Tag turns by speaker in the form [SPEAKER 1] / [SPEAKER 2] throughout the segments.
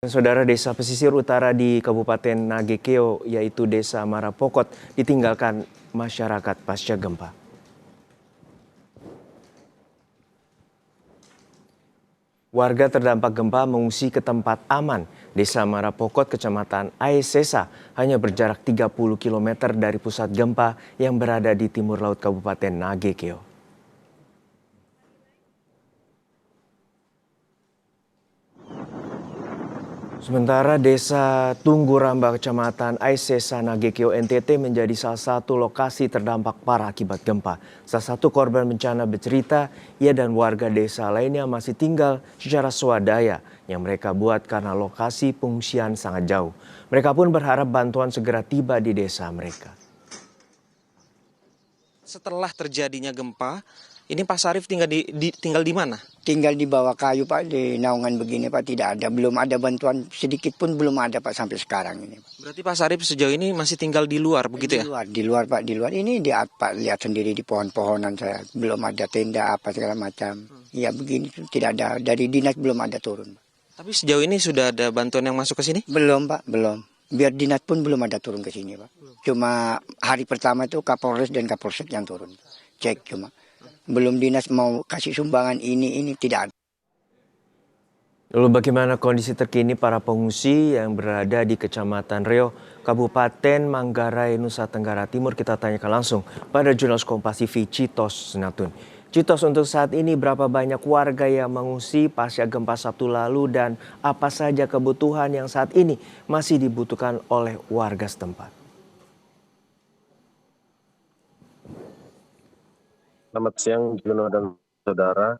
[SPEAKER 1] Saudara, desa pesisir utara di Kabupaten Nagekeo, yaitu Desa Marapokot, ditinggalkan masyarakat pasca gempa. Warga terdampak gempa mengungsi ke tempat aman. Desa Marapokot, Kecamatan Aesesa, hanya berjarak 30 km dari pusat gempa yang berada di timur laut Kabupaten Nagekeo. Sementara Desa Tungguramba, Kecamatan Aesesa, Nagekeo, NTT menjadi salah satu lokasi terdampak parah akibat gempa. Salah satu korban bencana bercerita, ia dan warga desa lainnya masih tinggal secara swadaya yang mereka buat karena lokasi pengungsian sangat jauh. Mereka pun berharap bantuan segera tiba di desa mereka.
[SPEAKER 2] Setelah terjadinya gempa, ini Pak Sarif tinggal di mana?
[SPEAKER 3] Tinggal di bawah kayu Pak, di naungan begini Pak, tidak ada. Belum ada bantuan sedikit pun belum ada Pak sampai sekarang ini.
[SPEAKER 2] Berarti Pak Sarif sejauh ini masih tinggal di luar begitu ya?
[SPEAKER 3] Di luar Pak, di luar. Ini Pak lihat sendiri di pohon-pohonan saya. Belum ada tenda apa segala macam. Ya begini tidak ada, dari dinas belum ada turun.
[SPEAKER 2] Tapi sejauh ini sudah ada bantuan yang masuk ke sini?
[SPEAKER 3] Belum Pak, belum. Biar dinas pun belum ada turun ke sini Pak. Cuma hari pertama itu Kapolres dan Kapolsek yang turun. Cek cuma. Belum dinas mau kasih sumbangan ini tidak ada.
[SPEAKER 1] Lalu bagaimana kondisi terkini para pengungsi yang berada di Kecamatan Reo, Kabupaten Manggarai, Nusa Tenggara Timur? Kita tanyakan langsung pada jurnalis Kompas TV Citos Senatun. Citos, untuk saat ini berapa banyak warga yang mengungsi pasca gempa Sabtu lalu dan apa saja kebutuhan yang saat ini masih dibutuhkan oleh warga setempat?
[SPEAKER 4] Selamat siang, Juno dan saudara.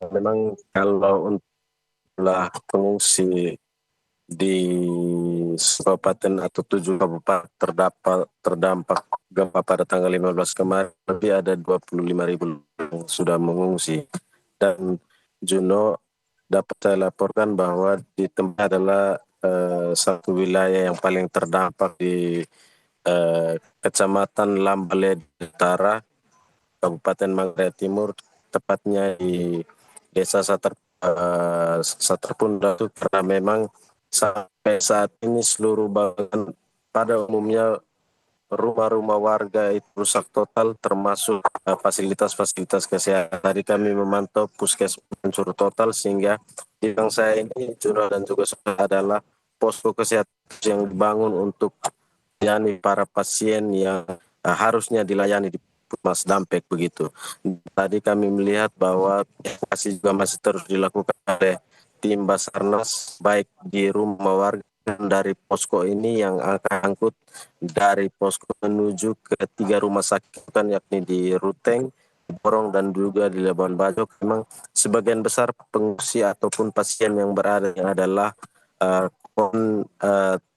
[SPEAKER 4] Memang kalau untuk pengungsi di kabupaten atau 7 kabupaten terdampak gempa pada tanggal 15 kemarin, lebih ada 25.000 yang sudah mengungsi. Dan Juno, dapat saya laporkan bahwa di tempat adalah satu wilayah yang paling terdampak di Kecamatan Lambalede Utara, Kabupaten Manggarai Timur, tepatnya di Desa Saterpunda, karena memang sampai saat ini seluruh bangunan pada umumnya rumah-rumah warga itu rusak total, termasuk fasilitas-fasilitas kesehatan. Tadi kami memantau puskesmas hancur total, sehingga di belakang saya ini dan juga adalah posko kesehatan yang dibangun untuk melayani para pasien yang harusnya dilayani di Mas Dampek begitu. Tadi kami melihat bahwa evakuasi juga masih terus dilakukan oleh tim Basarnas, baik di rumah warga dari posko ini yang akan angkut dari posko menuju ke 3 rumah sakit, yakni di Ruteng, Borong, dan juga di Labuan Bajo. Memang sebagian besar pengungsi ataupun pasien yang berada adalah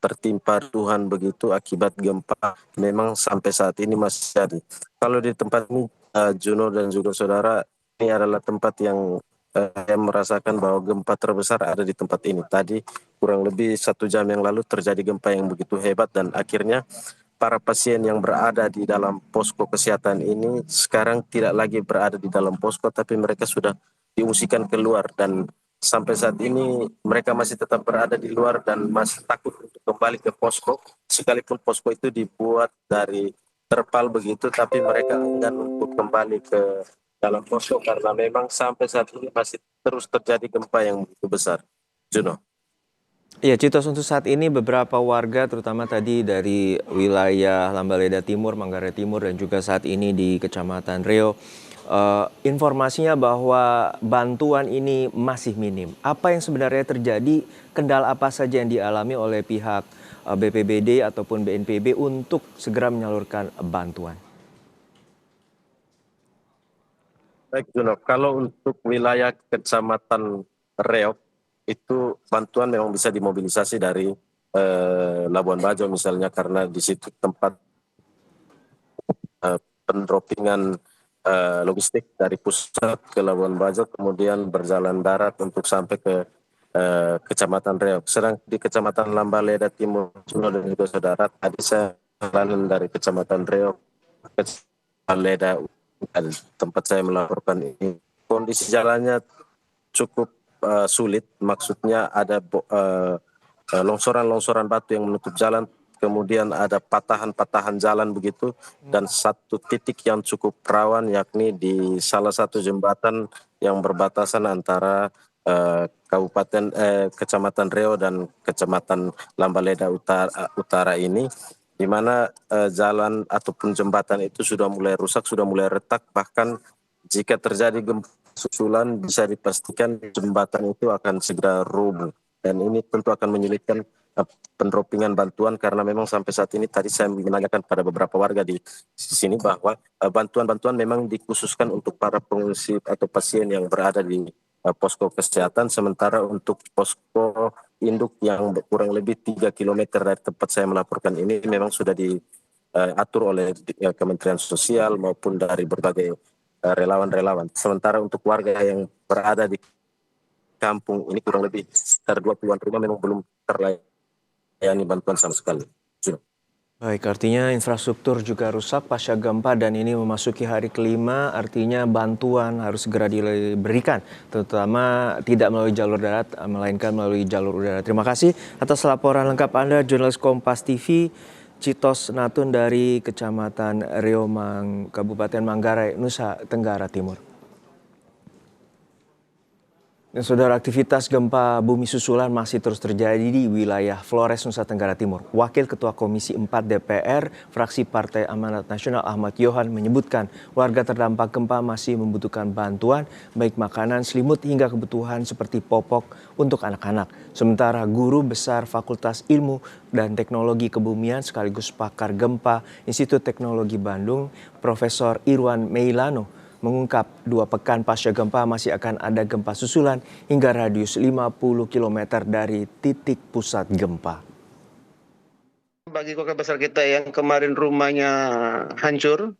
[SPEAKER 4] tertimpa Tuhan begitu akibat gempa, memang sampai saat ini masih ada. Kalau di tempat ini, Juno dan juga saudara, ini adalah tempat yang saya merasakan bahwa gempa terbesar ada di tempat ini. Tadi kurang lebih 1 jam yang lalu terjadi gempa yang begitu hebat, dan akhirnya para pasien yang berada di dalam posko kesehatan ini sekarang tidak lagi berada di dalam posko, tapi mereka sudah diungsikan keluar, dan sampai saat ini mereka masih tetap berada di luar dan masih takut untuk kembali ke posko, sekalipun posko itu dibuat dari terpal begitu, tapi mereka enggan untuk kembali ke dalam posko karena memang sampai saat ini masih terus terjadi gempa yang begitu besar. Juno.
[SPEAKER 1] Ya, Citos, untuk saat ini beberapa warga terutama tadi dari wilayah Lambaleda Timur, Manggarai Timur, dan juga saat ini di Kecamatan Reo, informasinya bahwa bantuan ini masih minim. Apa yang sebenarnya terjadi, kendala apa saja yang dialami oleh pihak BPBD ataupun BNPB untuk segera menyalurkan bantuan?
[SPEAKER 4] Baik, Juno. Kalau untuk wilayah Kecamatan Reok, itu bantuan memang bisa dimobilisasi dari Labuan Bajo misalnya, karena di situ tempat pendropingan logistik dari pusat ke Labuan Bajo, kemudian berjalan darat untuk sampai ke Kecamatan Reok. Sedang di Kecamatan Lambaleda Timur, dan juga saudara, tadi saya jalan dari Kecamatan Reok ke Lambaleda, tempat saya melaporkan ini. Kondisi jalannya cukup sulit, maksudnya ada longsoran-longsoran batu yang menutup jalan, kemudian ada patahan-patahan jalan begitu, dan satu titik yang cukup rawan yakni di salah satu jembatan yang berbatasan antara Kecamatan Reo dan Kecamatan Lambaleda Utara ini, di mana jalan ataupun jembatan itu sudah mulai rusak, sudah mulai retak, bahkan jika terjadi gempa susulan bisa dipastikan jembatan itu akan segera rubuh. Dan ini tentu akan menyulitkan pendampingan bantuan, karena memang sampai saat ini tadi saya menanyakan pada beberapa warga di sini bahwa bantuan-bantuan memang dikhususkan untuk para pengungsi atau pasien yang berada di posko kesehatan, sementara untuk posko induk yang kurang lebih 3 kilometer dari tempat saya melaporkan ini memang sudah diatur oleh Kementerian Sosial maupun dari berbagai relawan-relawan. Sementara untuk warga yang berada di kampung ini kurang lebih sekitar 20-an rumah memang belum terlayani bantuan sama sekali.
[SPEAKER 1] Baik, artinya infrastruktur juga rusak pasca gempa dan ini memasuki hari kelima, artinya bantuan harus segera diberikan, terutama tidak melalui jalur darat, melainkan melalui jalur udara. Terima kasih atas laporan lengkap Anda, jurnalis Kompas TV, Citos Natun dari Kecamatan Reo, Kabupaten Manggarai, Nusa Tenggara Timur. Dan saudara, aktivitas gempa bumi susulan masih terus terjadi di wilayah Flores, Nusa Tenggara Timur. Wakil Ketua Komisi 4 DPR, fraksi Partai Amanat Nasional Ahmad Yohan menyebutkan warga terdampak gempa masih membutuhkan bantuan baik makanan, selimut hingga kebutuhan seperti popok untuk anak-anak. Sementara Guru Besar Fakultas Ilmu dan Teknologi Kebumian sekaligus pakar gempa Institut Teknologi Bandung, Profesor Irwan Meilano, mengungkap 2 pekan pasca gempa masih akan ada gempa susulan hingga radius 50 km dari titik pusat gempa.
[SPEAKER 5] Bagi keluarga besar kita yang kemarin rumahnya hancur,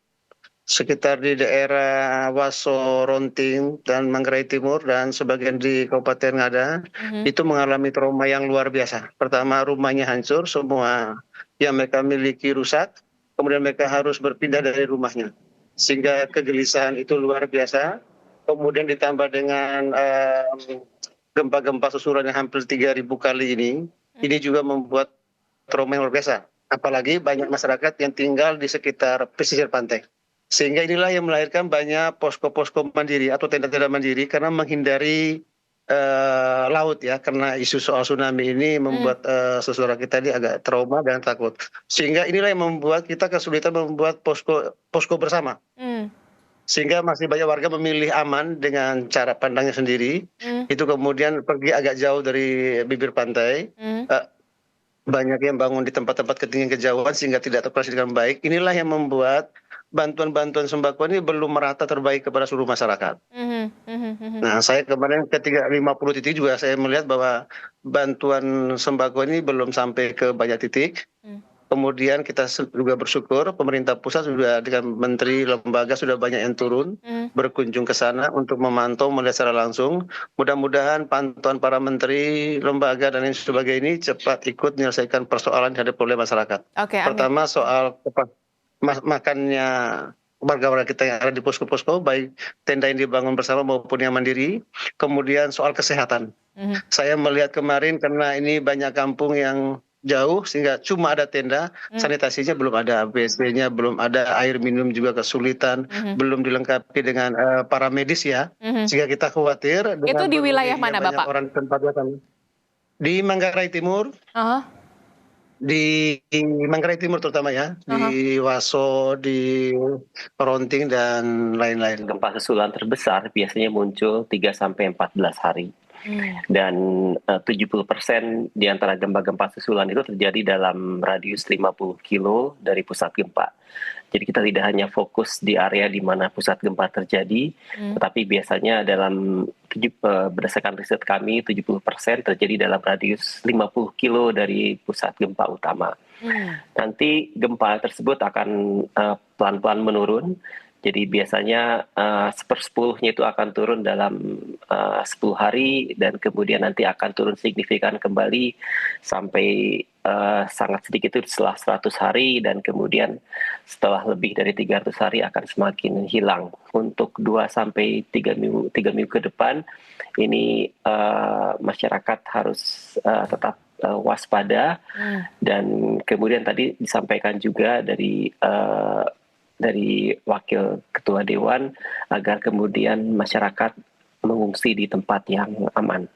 [SPEAKER 5] sekitar di daerah Waso, Ronting, dan Manggarai Timur, dan sebagian di Kabupaten Ngada, itu mengalami trauma yang luar biasa. Pertama, rumahnya hancur, semua yang mereka miliki rusak, kemudian mereka harus berpindah dari rumahnya. Sehingga kegelisahan itu luar biasa. Kemudian ditambah dengan gempa-gempa susulan yang hampir 3.000 kali ini juga membuat trauma yang luar biasa. Apalagi banyak masyarakat yang tinggal di sekitar pesisir pantai. Sehingga inilah yang melahirkan banyak posko-posko mandiri atau tenda-tenda mandiri karena menghindari laut ya, karena isu soal tsunami ini membuat saudara kita ini agak trauma dan takut. Sehingga inilah yang membuat kita kesulitan membuat posko bersama. Sehingga masih banyak warga memilih aman dengan cara pandangnya sendiri. Itu kemudian pergi agak jauh dari bibir pantai. Banyak yang bangun di tempat-tempat ketinggian kejauhan sehingga tidak terkoneksi dengan baik. Inilah yang membuat bantuan-bantuan sembako ini belum merata terbaik kepada seluruh masyarakat. Nah, saya kemarin ketika 50 titik juga saya melihat bahwa bantuan sembako ini belum sampai ke banyak titik. Kemudian kita juga bersyukur pemerintah pusat sudah dengan menteri lembaga sudah banyak yang turun berkunjung ke sana untuk memantau melihat secara langsung. Mudah-mudahan pantauan para menteri, lembaga dan lain sebagainya ini cepat ikut menyelesaikan persoalan yang ada problem masyarakat. Pertama soal makannya warga-warga kita yang ada di posko-posko, baik tenda yang dibangun bersama maupun yang mandiri. Kemudian soal kesehatan. Saya melihat kemarin karena ini banyak kampung yang jauh sehingga cuma ada tenda, sanitasinya belum ada, WC-nya belum ada, air minum juga kesulitan, belum dilengkapi dengan para medis ya, sehingga kita khawatir.
[SPEAKER 6] Itu di wilayah mana Bapak?
[SPEAKER 5] Orang tempat di Manggarai Timur, di Manggarai Timur terutama ya, di Waso, di Ronting dan lain-lain.
[SPEAKER 7] Gempa susulan terbesar biasanya muncul 3-14 hari. Dan 70% di antara gempa-gempa susulan itu terjadi dalam radius 50 kilo dari pusat gempa. Jadi kita tidak hanya fokus di area di mana pusat gempa terjadi, tetapi biasanya berdasarkan riset kami 70% terjadi dalam radius 50 kilo dari pusat gempa utama. Nanti gempa tersebut akan pelan-pelan menurun. Jadi biasanya 1/10-nya itu akan turun dalam 10 hari dan kemudian nanti akan turun signifikan kembali sampai sangat sedikit itu setelah 100 hari dan kemudian setelah lebih dari 300 hari akan semakin hilang. Untuk 2-3 minggu ke depan ini masyarakat harus tetap waspada, dan kemudian tadi disampaikan juga dari Wakil Ketua Dewan agar kemudian masyarakat mengungsi di tempat yang aman.